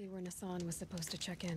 be where Nassan was supposed to check in.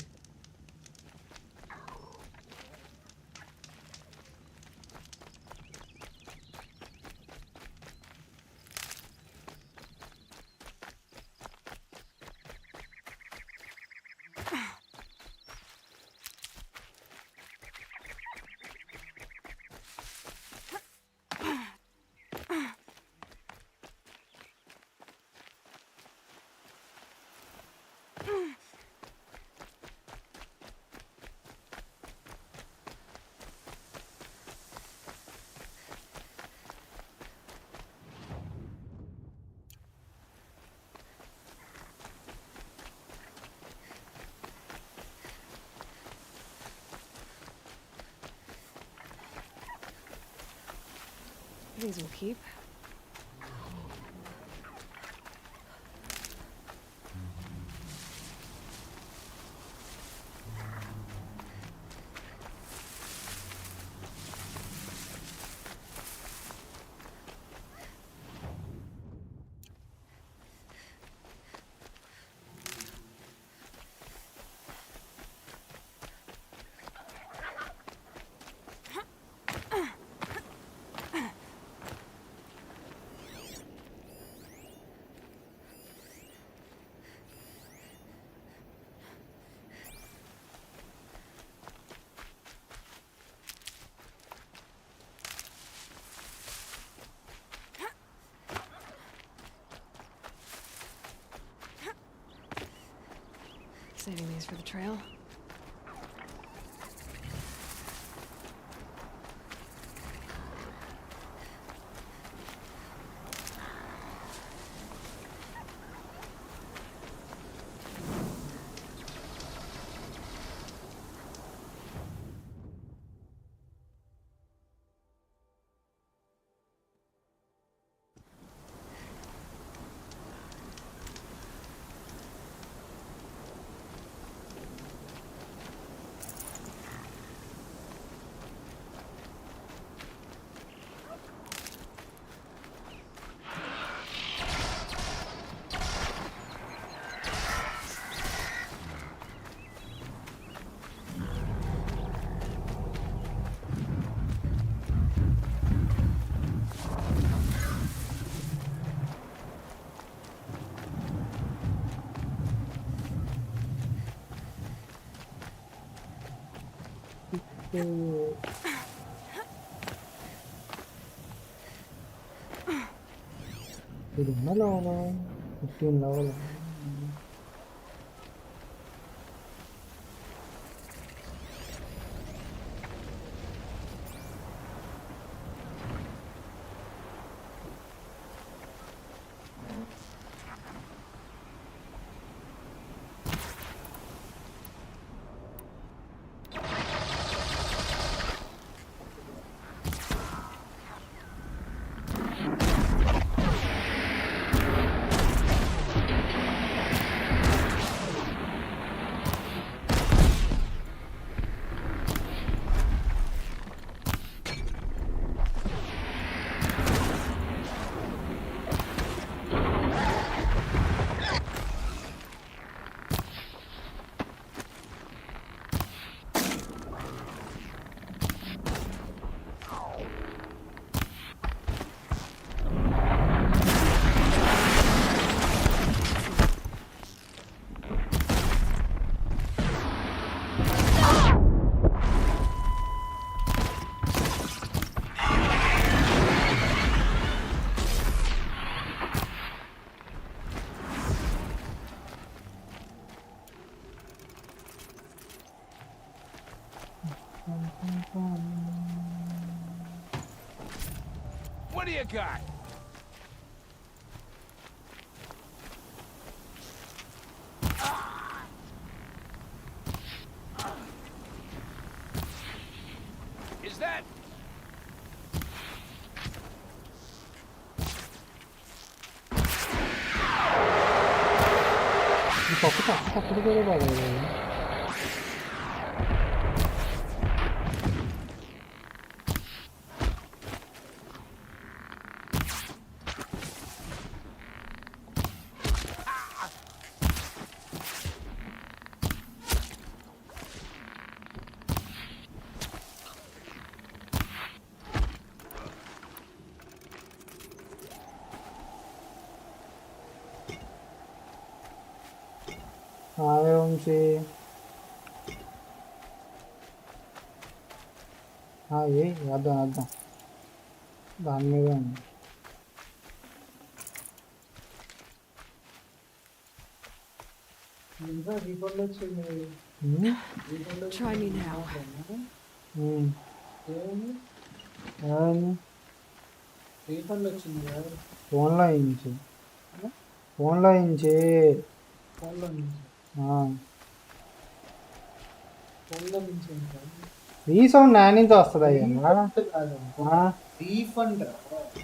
These will keep. Saving these for the trail. Di mana 15 level. What do you got? Is that? Kapı böyle bağlı yani. Hi Vamshi. ఏ వేద్దాం వేద్దాం దాని మీద ఉంది. Try me now. ఫోన్లో అయించి resound నా నుంచి వస్తుంది అయ్యా.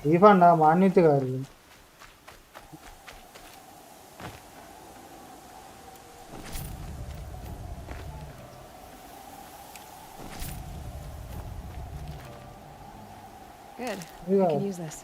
రీఫండ్ మాన్యత గారు. Good. Yeah. I can use this.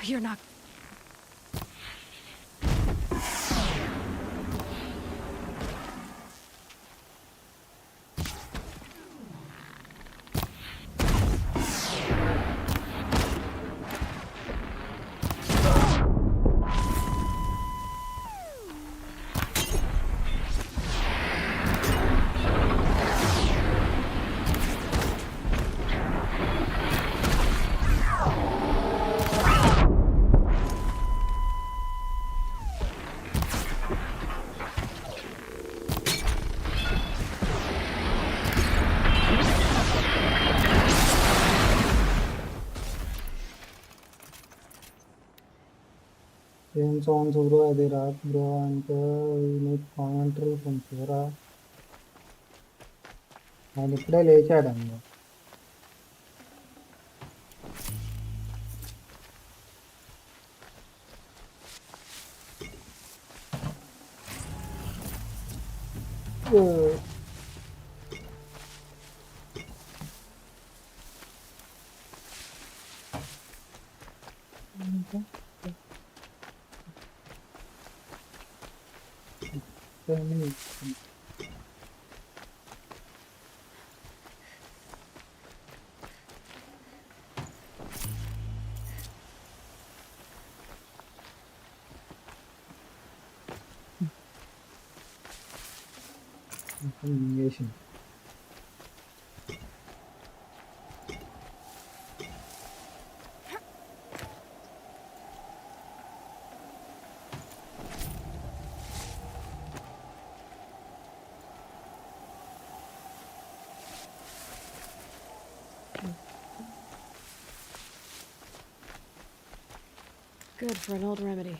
You're not... ఏం సాంగ్స్ బ్రో, అది రాక్ బ్రో అంటే నీకు కామెంటరీ కొంచెరా. ఆయన ఇప్పుడే లేచాడండి. Good for an old remedy.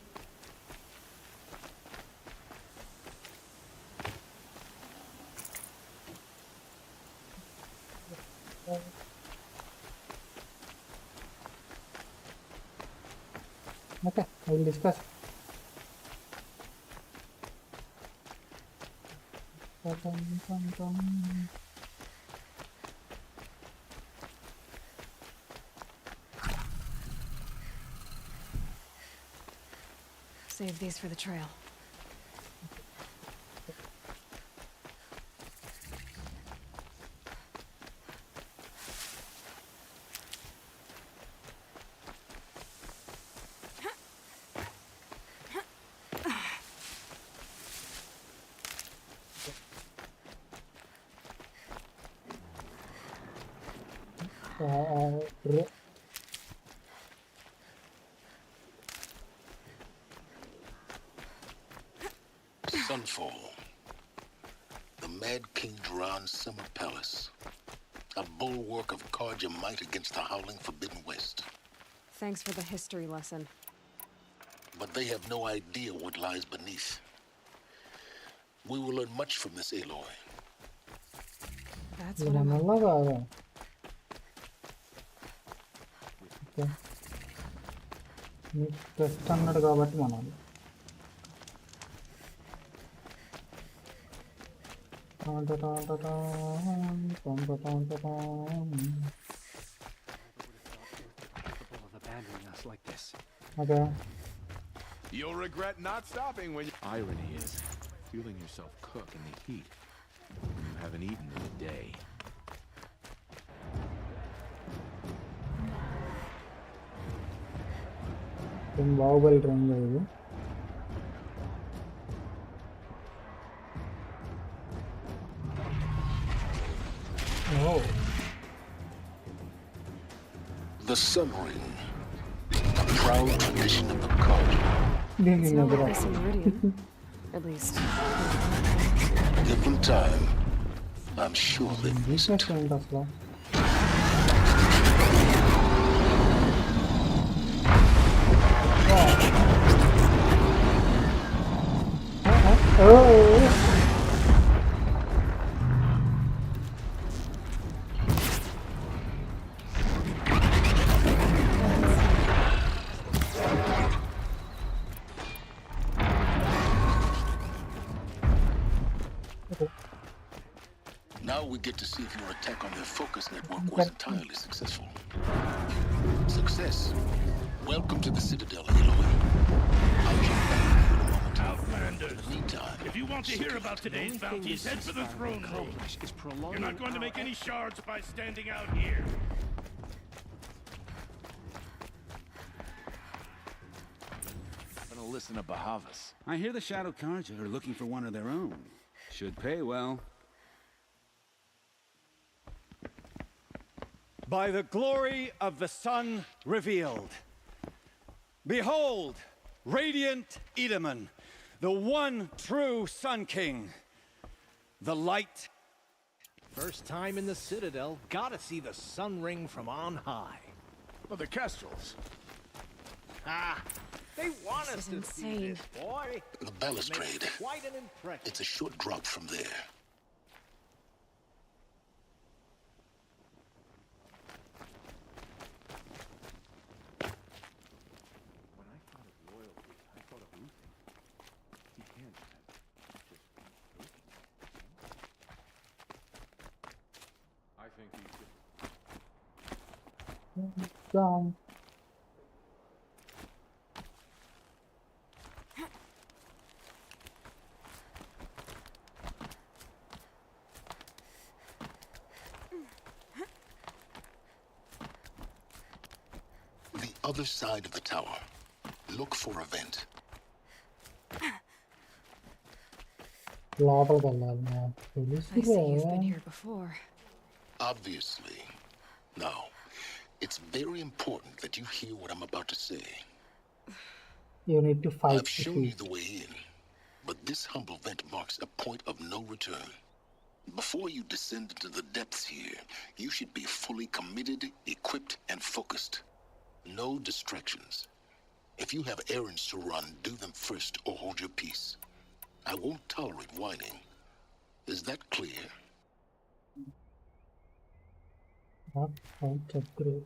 Okay, I will discuss. Save these for the trail. Sunfall. The Mad King Duran's summer palace. A bulwark of Carja might against the howling Forbidden West. Thanks for the history lesson. But they have no idea what lies beneath. We will learn much from this Aloy. That's what I'm hoping. Okay. మీకు test అన్నాడు కాబట్టి మనం Abandoning us like this. Okay You'll regret not stopping when you... Irony is, feeling yourself cook in the heat when you haven't eaten in a day. Baahubali train ఇది ఓ The Sun Ring. A proud tradition of the Carja. It's no longer some meridian. At least. Give them time. I'm sure they miss it. ఏంటి అసలు Now we get to see if your attack on their focus network was entirely successful. Success. Welcome to the Citadel, Aloy. I'll jump back in a moment. Outlanders, In the meantime, if you want to hear about today's bounties, head for the throne room. You're not going to make any shards by standing out here. I'm gonna listen to Bahavas. I hear the Shadow Carja are looking for one of their own. Should pay well. By the glory of the sun revealed. Behold, radiant Edaman, the one true Sun King. The light. First time in the Citadel, gotta see the sun ring from on high. Oh, the Kestrels. Ah, they want This us is to insane. see this, boy. the balustrade. Makes quite an impression. It's a short drop from there. When I thought of loyalty, I thought of Luther. He can't have just broken. I think he should. down The other side of the tower. Look for a vent. లోపలికి వెళ్ళాలి I see you've been here before. Obviously. Now, it's very important that you hear what I'm about to say. you need to fight I've shown you the way in, but this humble vent marks a point of no return. Before you descend into the depths here, you should be fully committed, equipped, and focused. No distractions. If you have errands to run, do them first or hold your peace. I won't tolerate whining. Is that clear? Upgrade.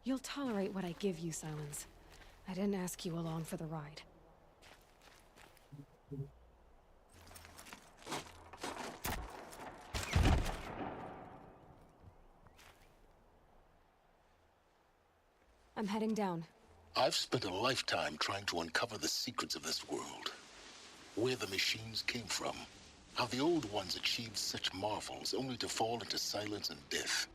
You'll tolerate what I give you, Silence. I didn't ask you along for the ride. I'm heading down. I've spent a lifetime trying to uncover the secrets of this world. Where the machines came from. How the old ones achieved such marvels only to fall into silence and death.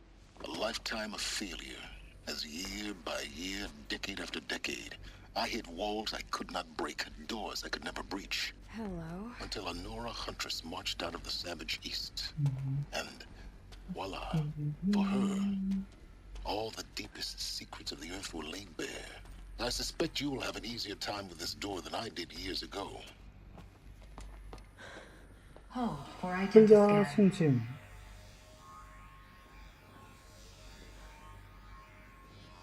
A lifetime of failure. As year by year, decade after decade, I hit walls I could not break, doors I could never breach. Hello. Until a Nora huntress marched out of the savage east. And voila, for her, all the deepest secrets of the earth were laid bare. I suspect you'll have an easier time with this door than I did years ago. Hold for identity scan. 심심.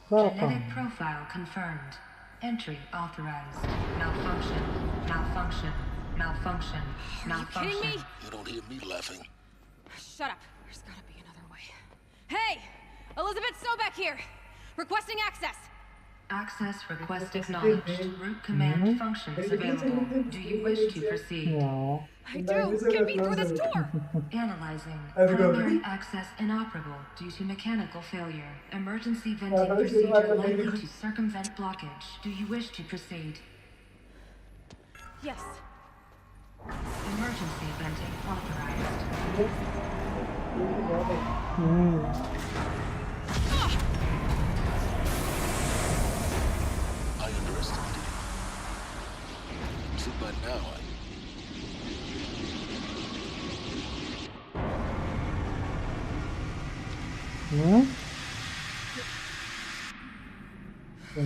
Genetic profile confirmed. Entry authorized. Malfunction. Malfunction. Malfunction. Malfunction. Are you kidding me? You don't hear me laughing. Shut up. There's gotta be another way. Hey! Elizabeth Sobeck here! Requesting access! Access request acknowledged. Root command functions available. Do you wish to proceed? No. I do! Get me through this door! Analyzing. Primary access inoperable due to mechanical failure. Emergency venting procedure likely to circumvent blockage. Do you wish to proceed? Yes. Emergency venting authorized. I underestimated you. Too bad now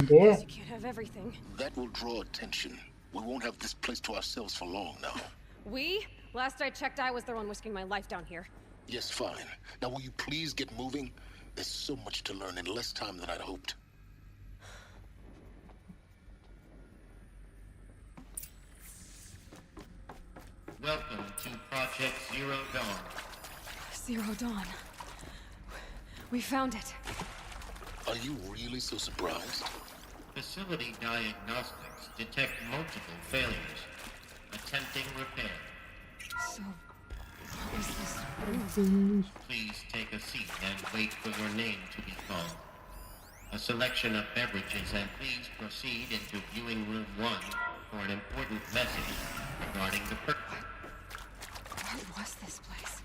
Guess you can't have everything. that will draw attention. We won't have this place to ourselves for long now. We? Last I checked, I was the one risking my life down here. Yes, fine. Now will you please get moving? There's so much to learn in less time than I'd hoped. Welcome to Project Zero Dawn. Zero Dawn. We found it. Are you really so surprised? Facility diagnostics detect multiple failures. Attempting repair. So, what is this? Please take a seat and wait for your name to be called. A selection of beverages, and please proceed into viewing room 1 for an important message regarding the What was this place?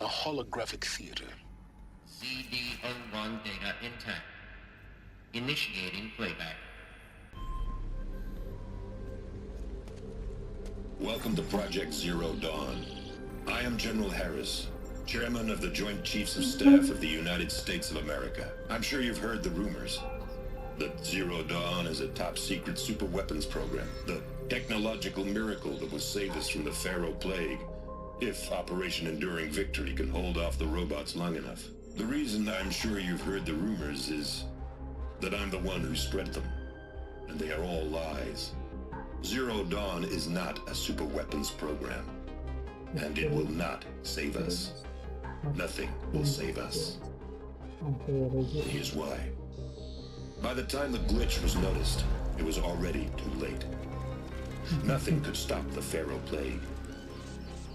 A holographic theater. ZD-01 data intact. Initiating playback. Welcome to Project Zero Dawn. I am General Harris, Chairman of the Joint Chiefs of Staff of the United States of America. I'm sure you've heard the rumors that Zero Dawn is a top-secret superweapons program, the technological miracle that will save us from the Pharaoh Plague, if Operation Enduring Victory can hold off the robots long enough. The reason I'm sure you've heard the rumors is that I'm the one who spread them, and they are all lies. Zero Dawn is not a superweapons program, and it will not save us. Nothing will save us. Here's why. By the time the glitch was noticed, it was already too late. Nothing could stop the Pharaoh Plague.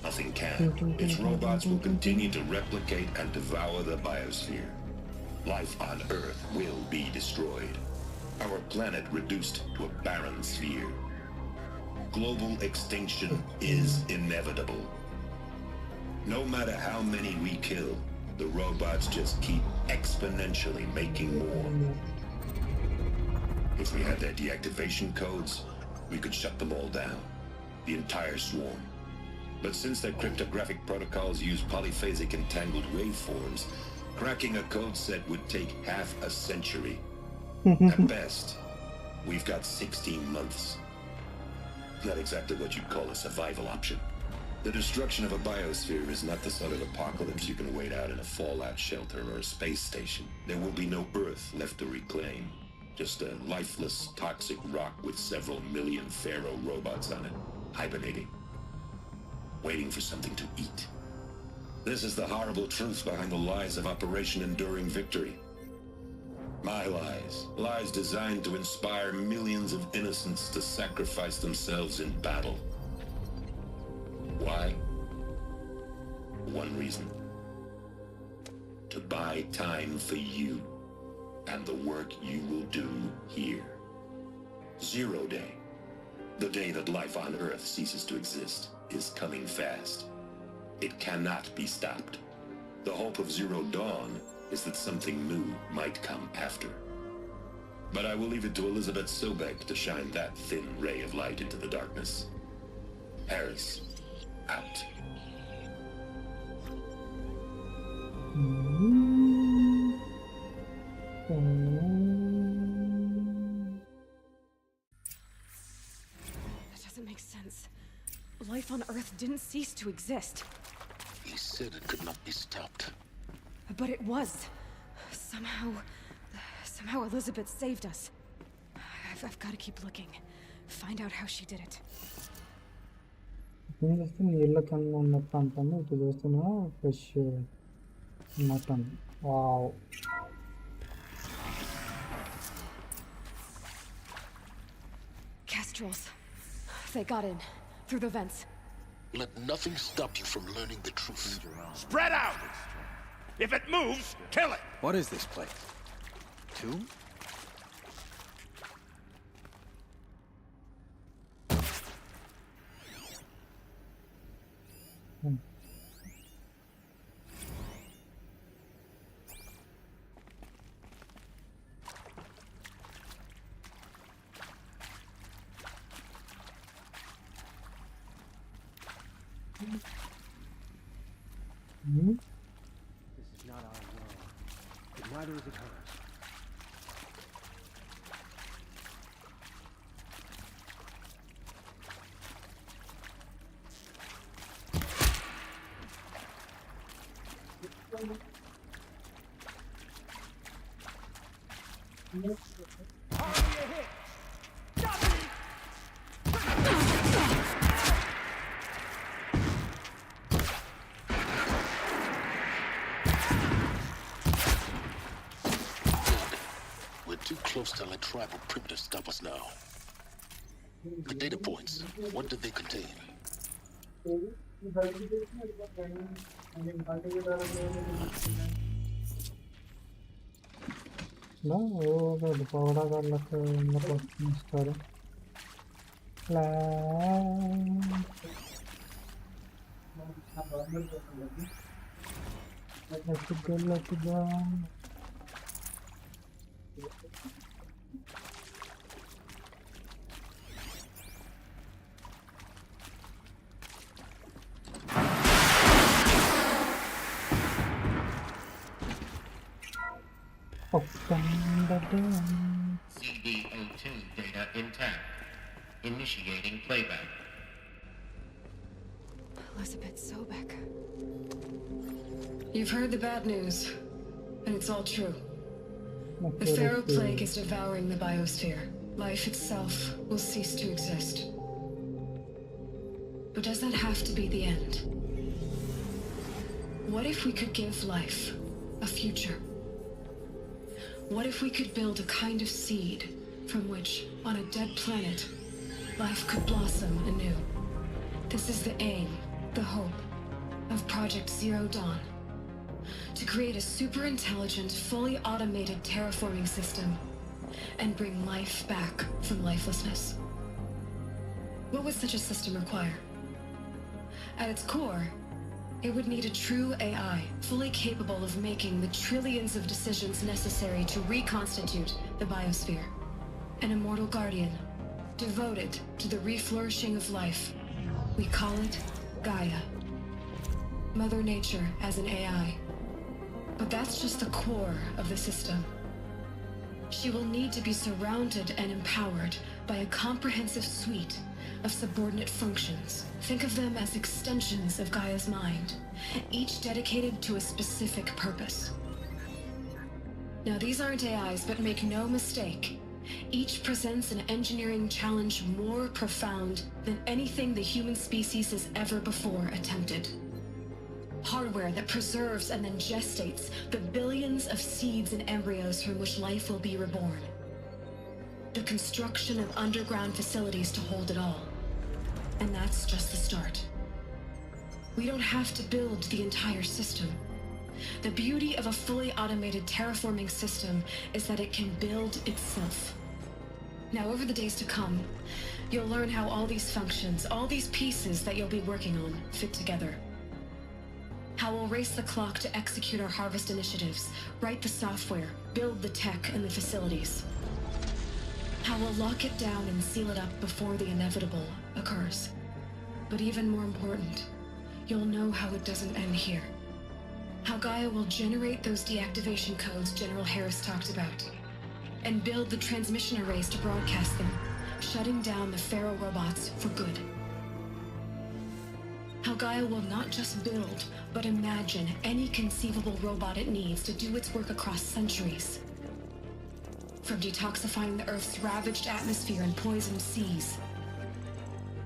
Nothing can. Its robots will continue to replicate and devour the biosphere. Life on Earth will be destroyed. Our planet reduced to a barren sphere. Global extinction is inevitable. No matter how many we kill, the robots just keep exponentially making more. If we had their deactivation codes, we could shut them all down. The entire swarm. But since their cryptographic protocols use polyphasic entangled waveforms, cracking a code set would take half a century. At best, we've got 16 months. Not exactly what you'd call a survival option. The destruction of a biosphere is not the sort of apocalypse you can wait out in a fallout shelter or a space station. There will be no Earth left to reclaim. Just a lifeless, toxic rock with several million pharaoh robots on it, hibernating, waiting for something to eat. This is the horrible truth behind the lies of Operation Enduring Victory. My lies. Lies designed to inspire millions of innocents to sacrifice themselves in battle. Why? One reason. To buy time for you and the work you will do here. 0 Day, the day that life on Earth ceases to exist, is coming fast. It cannot be stopped. The hope of Zero Dawn is that something new might come after. But I will leave it to Elizabeth Sobek to shine that thin ray of light into the darkness. Harris, out. That doesn't make sense. Life on Earth didn't cease to exist. He said it could not be stopped. But it was. Somehow Elizabeth saved us. I've got to keep looking. Find out how she did it. నేను చేస్తే నీళ్ళ కన్నా ఉన్న ప్రాంతాన్ని ఇటు చేస్తున్నా fresh mutton wow Kestrels. They got in. Through the vents. Let nothing stop you from learning the truth. Spread out! If it moves, kill it! What is this place? Tomb? This is not our world, but neither is it hers. Close to let tribal primitives stop us now. The data points, what do they contain? No, the powder got like in the person story. Let's go. Open the door. CD02 data intact. Initiating playback. Elizabeth Sobek. You've heard the bad news, and it's all true. The Pharaoh Plague is devouring the biosphere. Life itself will cease to exist. But does that have to be the end? What if we could give life a future? What if we could build a kind of seed from which, on a dead planet, life could blossom anew? This is the aim, the hope, of Project Zero Dawn. To create a super-intelligent, fully automated terraforming system and bring life back from lifelessness. What would such a system require? At its core, it would need a true AI, fully capable of making the trillions of decisions necessary to reconstitute the biosphere. An immortal guardian, devoted to the reflourishing of life. We call it Gaia. Mother Nature as an AI. But that's just the core of the system. She will need to be surrounded and empowered by a comprehensive suite of subordinate functions. Think of them as extensions of Gaia's mind, each dedicated to a specific purpose. Now, these aren't AIs, but make no mistake, Each presents an engineering challenge more profound than anything the human species has ever before attempted. Hardware that preserves and then gestates the billions of seeds and embryos from which life will be reborn. The construction of underground facilities to hold it all. And that's just the start. We don't have to build the entire system. The beauty of a fully automated terraforming system is that it can build itself. Now, over the days to come, you'll learn how all these functions, all these pieces that you'll be working on, fit together. How we'll race the clock to execute our harvest initiatives, write the software, build the tech and the facilities. How we'll lock it down and seal it up before the inevitable occurs. But even more important, you'll know how it doesn't end here. How Gaia will generate those deactivation codes General Harris talked about, and build the transmission arrays to broadcast them, shutting down the Pharaoh robots for good. How Gaia will not just build, but imagine any conceivable robot it needs to do its work across centuries. From detoxifying the Earth's ravaged atmosphere and poisoned seas,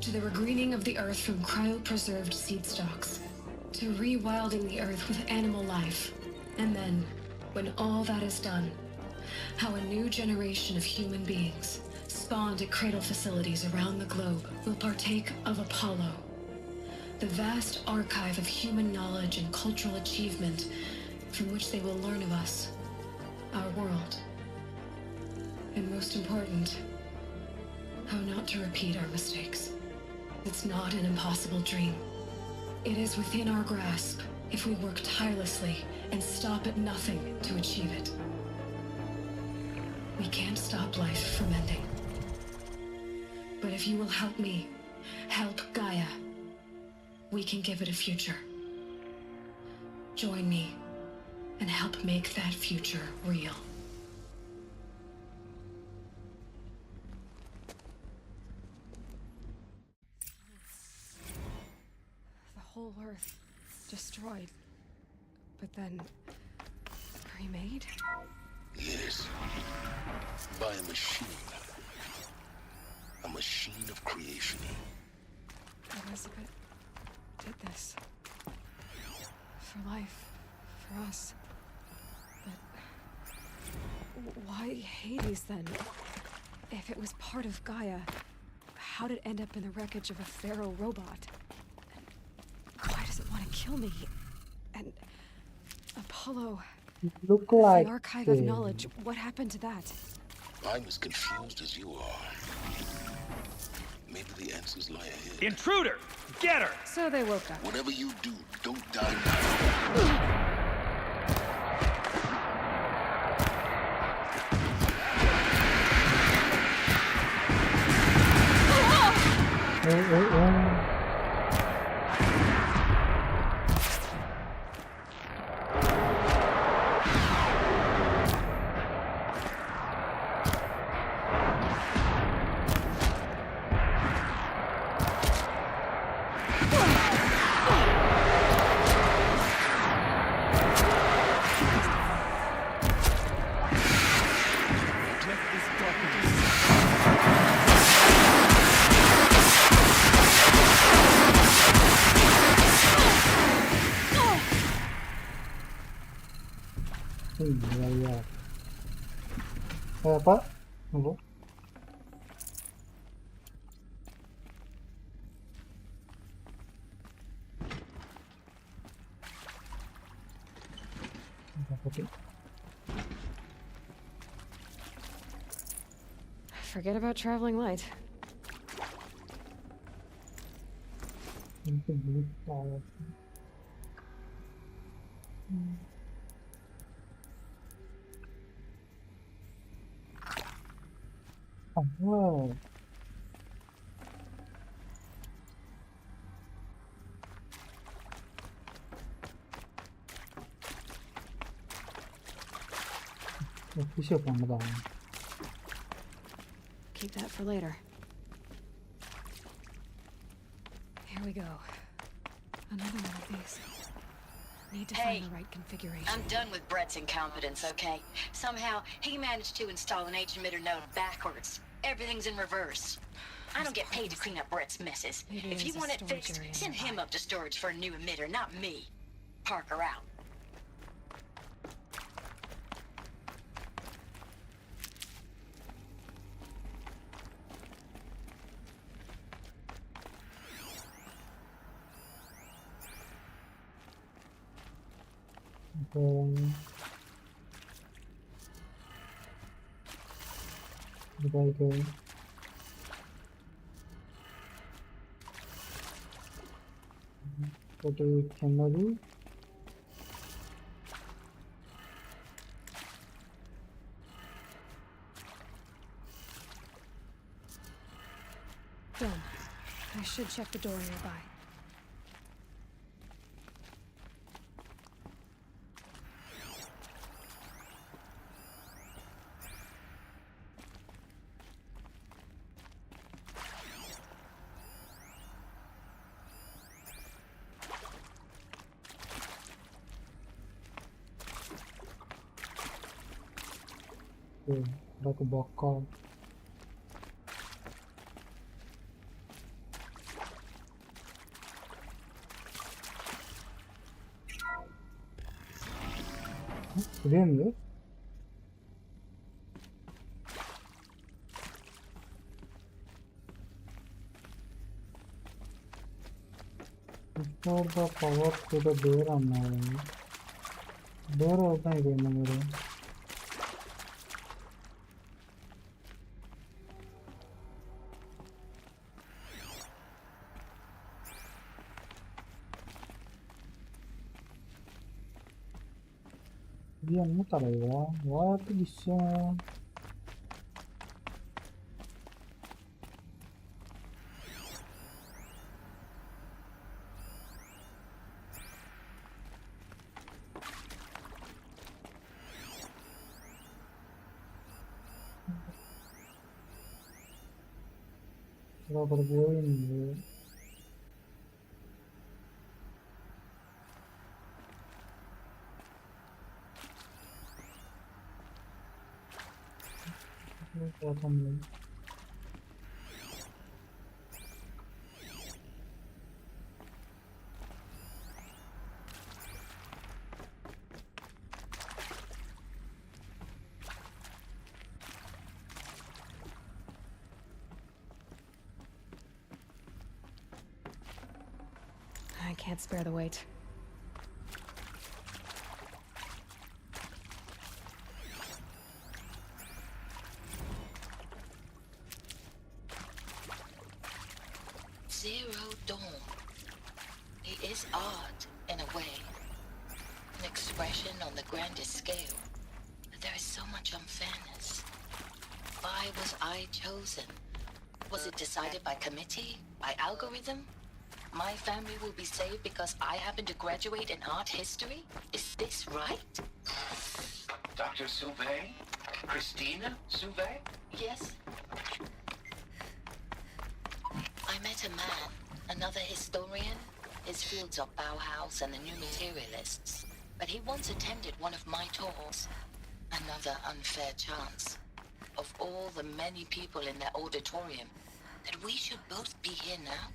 to the regreening of the Earth from cryopreserved seed stocks, to rewilding the Earth with animal life. And then, when all that is done, how a new generation of human beings, spawned at cradle facilities around the globe, will partake of Apollo, the vast archive of human knowledge and cultural achievement from which they will learn of us, our world. And most important, how not to repeat our mistakes. It's not an impossible dream. It is within our grasp if we work tirelessly and stop at nothing to achieve it. We can't stop life from ending. But if you will help me, help Gaia, we can give it a future. Join me and help make that future real. The whole Earth destroyed, but then remade? Yes. By a machine. A machine of creation. Elizabeth did this. For life. For us. But why Hades then? If it was part of Gaia, how did it end up in the wreckage of a Pharaoh robot? And why does it want to kill me? And Apollo... Look like the archive of knowledge, what happened to that? I'm as confused as you are. Maybe the answers lie ahead. Intruder! Get her! So they woke up. Whatever you do, don't die now. Apa? Tunggu. Forget about traveling light. Oh. Keep that for later. Here we go. Another one of these. Need to Hey, find the right configuration. I'm done with Brett's incompetence, okay? Somehow, he managed to install an H-emitter node backwards. Everything's in reverse. I don't get paid to clean up Brett's messes. Maybe If you there's a want it storage fixed, area send him nearby. up to storage for a new emitter, not me. Parker out. Okay. What can I do? Done. I should check the door nearby. Okay, like a box call. Really? Restore the power to the door అన్నారు. Door open అయిపోయింది మీరు. ఇది అమ్ముతారా ఇవా? What this ఒకటి పోయింది. పోతుంది. I can't spare the weight. Zero Dawn. It is art, in a way. An expression on the grandest scale. But there is so much unfairness. Why was I chosen? Was it decided by committee? By algorithm? My family will be saved because I happen to graduate in art history? Is this right? Dr. Sauvé? Christina Sauvé? Yes. I met a man, another historian. His fields are Bauhaus and the New Materialists. But he once attended one of my talks. Another unfair chance. Of all the many people in that auditorium, that we should both be here now.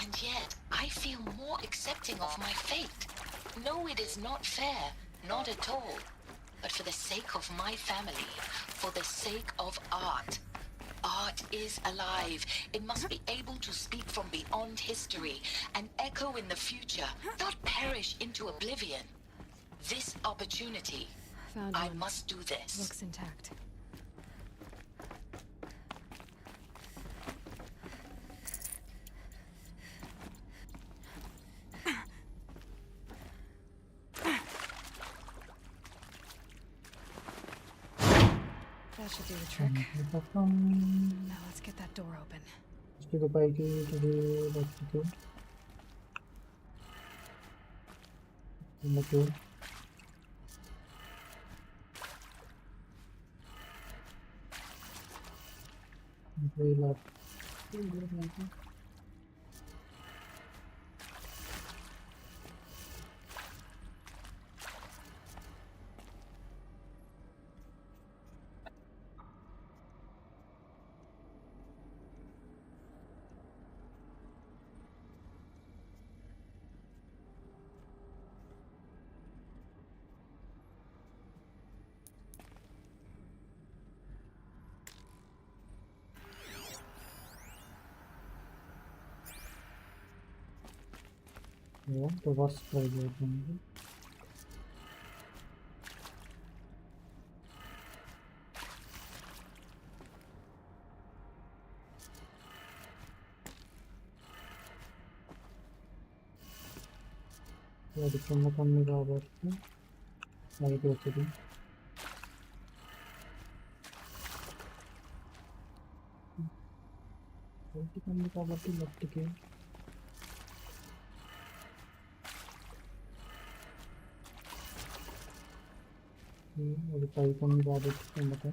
And yet, I feel more accepting of my fate. No, it is not fair. Not at all. But for the sake of my family, for the sake of art. Art is alive. It must be able to speak from beyond history and echo in the future, not perish into oblivion. This opportunity, Found I one. must do this. Looks intact. That should do the trick. Now let's get that door open. Stick a bike to the electrical. Okay. Yeah, the worst project. అది కింద కొన్ని కాబట్టి light వచ్చింది light ఉంది కాబట్టి లెఫ్ట్కి అది పైకి ఉంది కాబట్టి కిందకి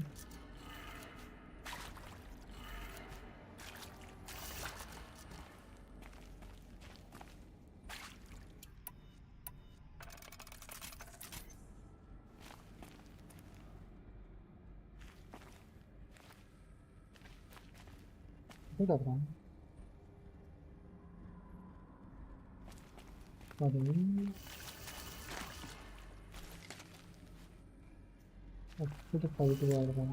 కదా అది అప్పుడు పైకి వాడదాం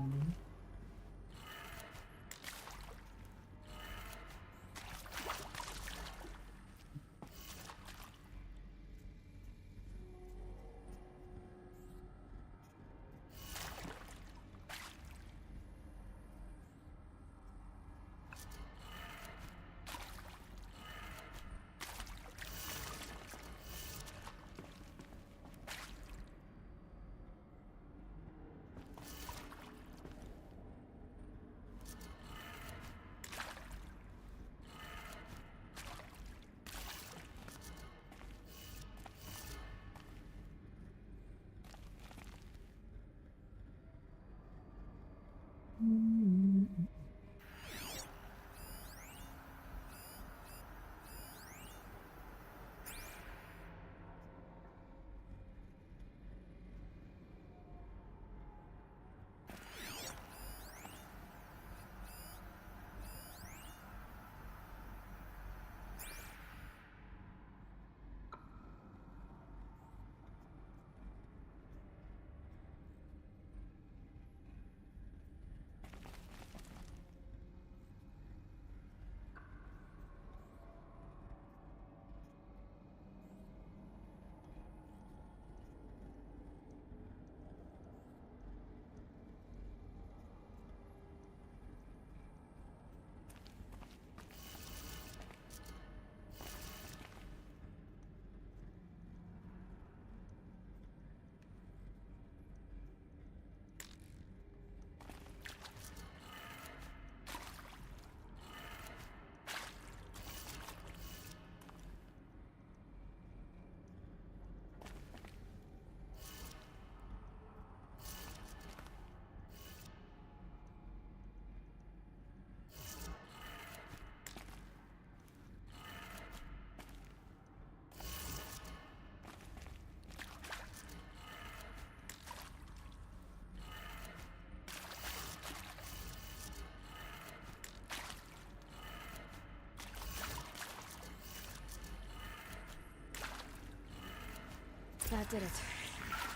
That did it.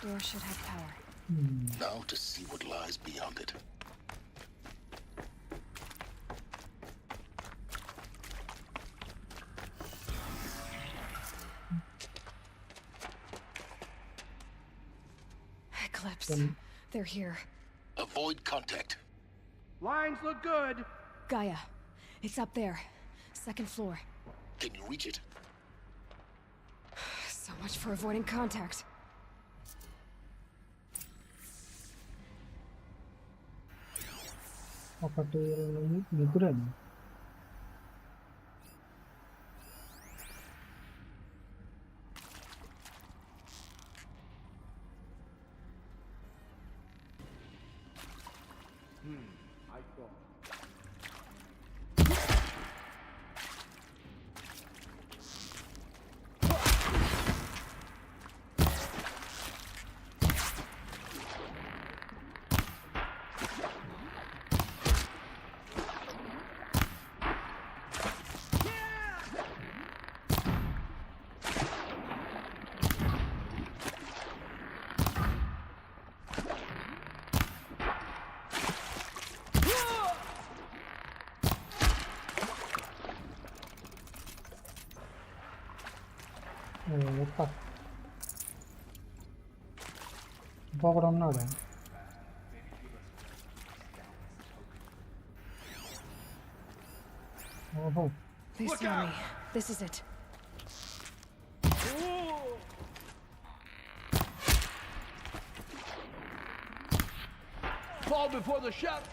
Door should have power. Now to see what lies beyond it. Eclipse. They're here. Avoid contact. Lines look good. Gaia. It's up there. Second floor. Can you reach it? So much for avoiding contact. ఒకటి నిద్రని I thought. fuck. Power on now. Oh, They saw me. This is it. Fall before the shot.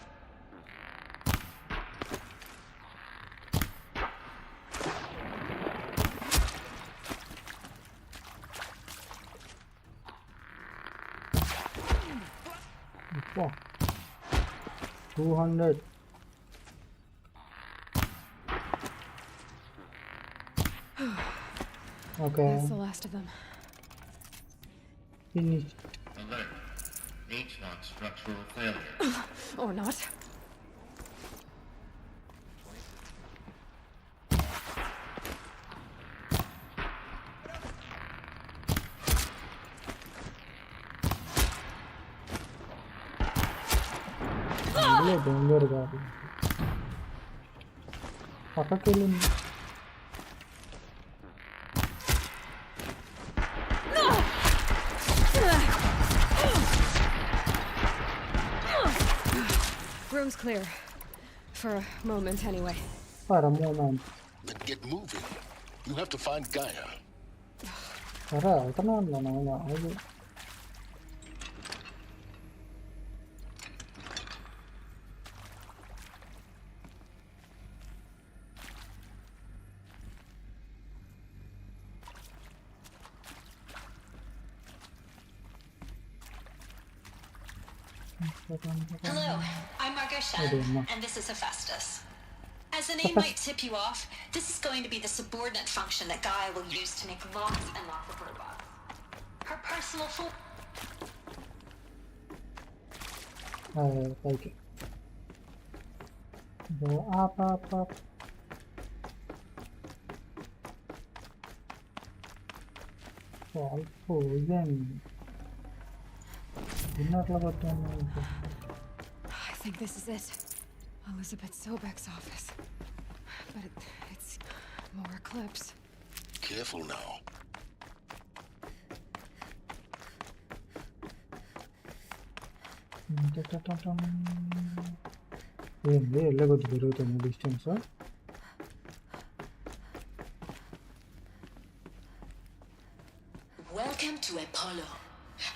fuck. 200. Okay. That's the last of them. Finished. Alert. H-lock structural failure. Or not. Danger gaadi. Pakakilin. Room's clear. For a moment, anyway. For a moment. Then get moving. You have to find Gaia. No. Hello, I'm Margot Shen, and this is Hephaestus. As the name might tip you off, this is going to be the subordinate function that Gaia will use to make lots and lots of robots. Her personal Like it. Go up. Then. I think this is it. Elizabeth Sobek's office. But it's more Eclipse. Careful now. Distance, huh? Welcome to Apollo,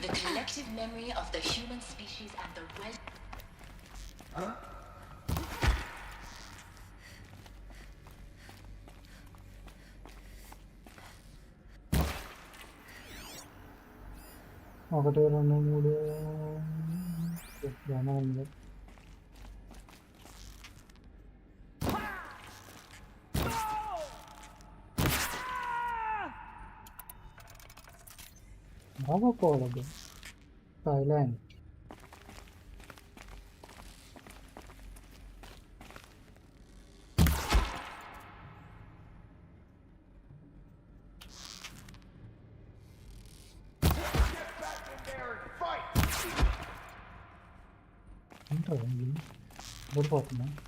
the collective memory of the human species and the well. Huh? ఒకటి రెండు మూడు జనాలు నవ్వుకోవద్దు silent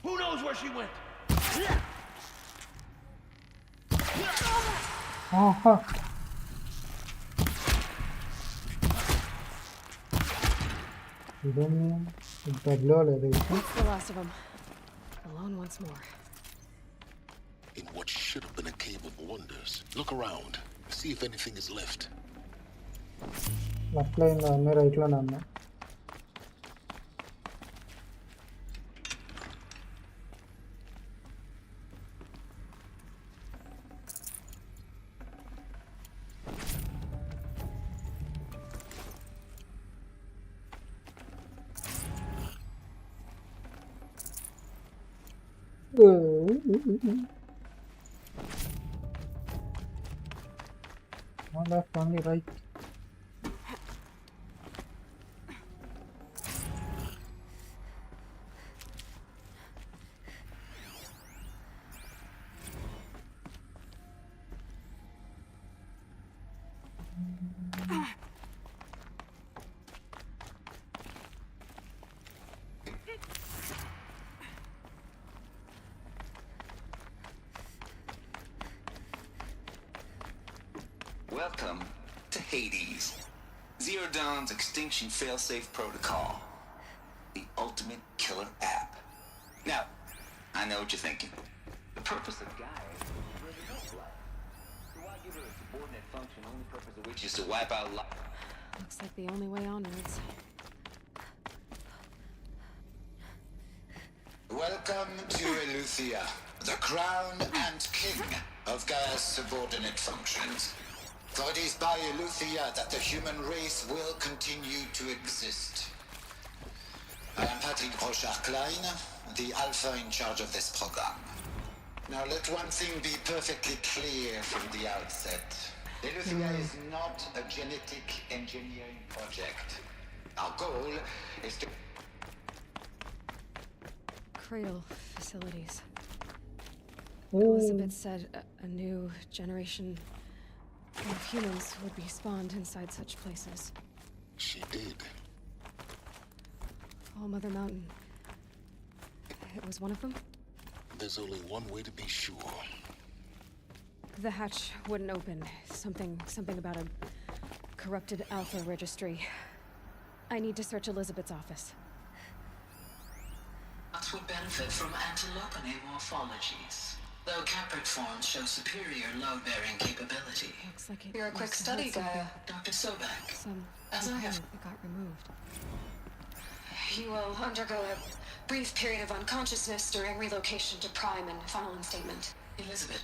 Who knows where she went? That's the last of them. Alone once more. In what should have been a cave of wonders. Look around. See if anything is left. Left line right line. One left, only right. Welcome to Hades. Zero Dawn's extinction failsafe protocol. The ultimate killer app. Now, I know what you're thinking. The purpose of Gaia is to resurrect life. So why give her a subordinate function, only purpose of which is to wipe out life? Looks like the only way onwards. Welcome to Eleuthia, the crown and king of Gaia's subordinate functions. For it is by Eleuthia that the human race will continue to exist. I am Patrick Brochard-Klein, the Alpha in charge of this program. Now let one thing be perfectly clear from the outset. Eleuthia is not a genetic engineering project. Our goal is to... Cradle facilities. Oh. Elizabeth said a new generation of humans would be spawned inside such places. She did. All Mother Mountain. It was one of them? There's only one way to be sure. The hatch wouldn't open. Something about a corrupted Alpha registry. I need to search Elizabeth's office. Us would benefit from antilopine morphologies, though Caprid forms show superior load-bearing capability. Looks like it. You're a quick study, Gaia. Dr. Sobek. Some As I have. It got removed. You will undergo a brief period of unconsciousness during relocation to Prime and final instatement. Elizabeth,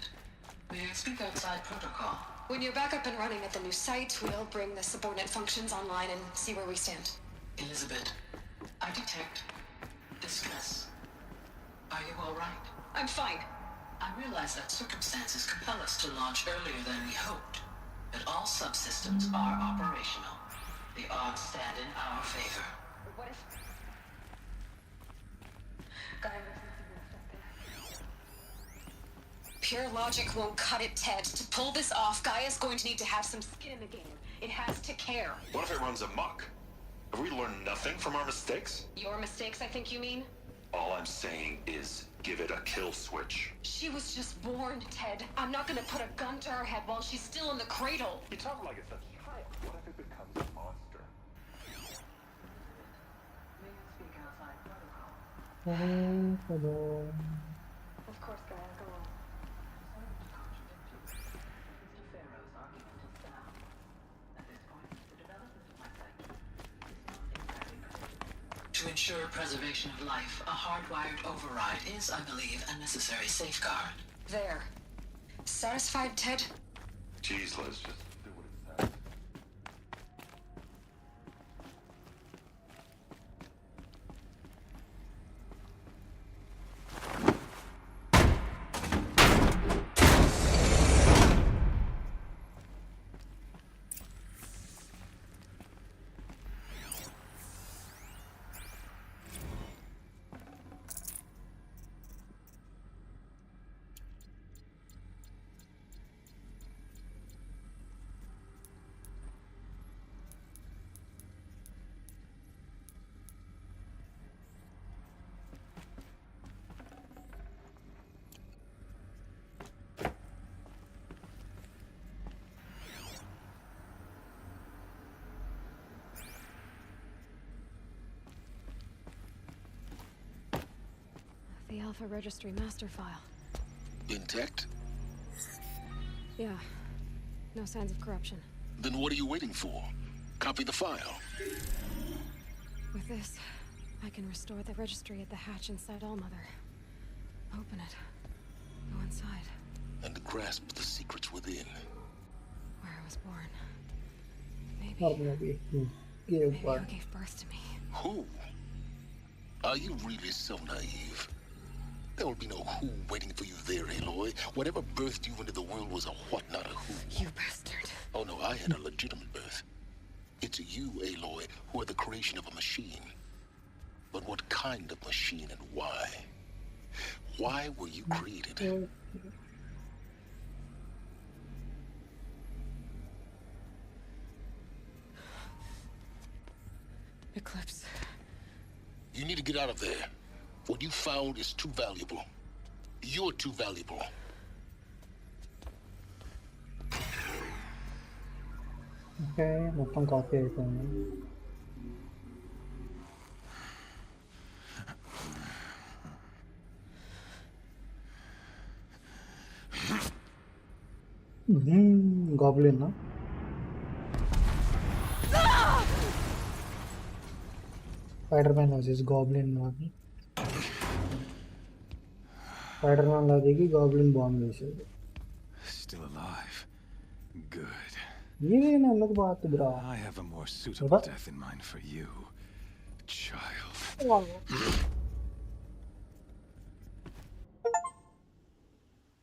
may I speak outside protocol? When you're back up and running at the new site, we'll bring the subordinate functions online and see where we stand. Elizabeth, I detect distress. Are you all right? I'm fine. I realize that circumstances compel us to launch earlier than we hoped, but all subsystems are operational. The odds stand in our favor. What if... Pure logic won't cut it, Ted. To pull this off, Gaia's going to need to have some skin in the game. It has to care. What if it runs amok? Have we learned nothing from our mistakes? Your mistakes, I think you mean? All I'm saying is, give it a kill switch. She was just born, Ted. I'm not gonna put a gun to her head while she's still in the cradle. You talk like it's a child. What if it becomes a monster? May I speak outside protocol? Of course, Gaia, go on. Mr. Pharaoh's argument is sound. At this point, the development of my sector is not entirely clear. To ensure preservation of life, a hardwired override is, I believe, a necessary safeguard. There. Satisfied, Ted? Jeez, let's just do what it says. The Alpha Registry master file. Intact? Yeah. No signs of corruption. Then what are you waiting for? Copy the file. With this, I can restore the registry at the hatch inside Allmother. Open it. Go inside. And grasp the secrets within. Where I was born. Maybe who who gave birth to me. Who? Are you really so naive? There will be no who waiting for you there, Aloy. Whatever birthed you into the world was a what, not a who. You bastard. Oh no, I had a legitimate birth. It's you, Aloy, who are the creation of a machine. But what kind of machine and why? Why were you created? Eclipse. You need to get out of there. What you found is too valuable. You're too valuable. Okay మొత్తం copy అయిపోయింది. Goblin spider-man versus goblin లాగా spider-man లా దిగి goblin bomb వేసాడు. Still alive. Good. ఏమైనా ఎందుకు బాగుందిరా? I have a more suitable death in mind for you, child.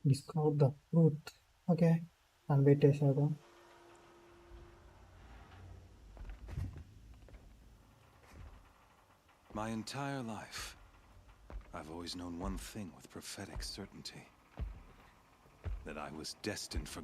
Discover the truth. Okay కనిపెట్టేశాడు. My entire life, I've always known one thing with prophetic certainty. That I was destined for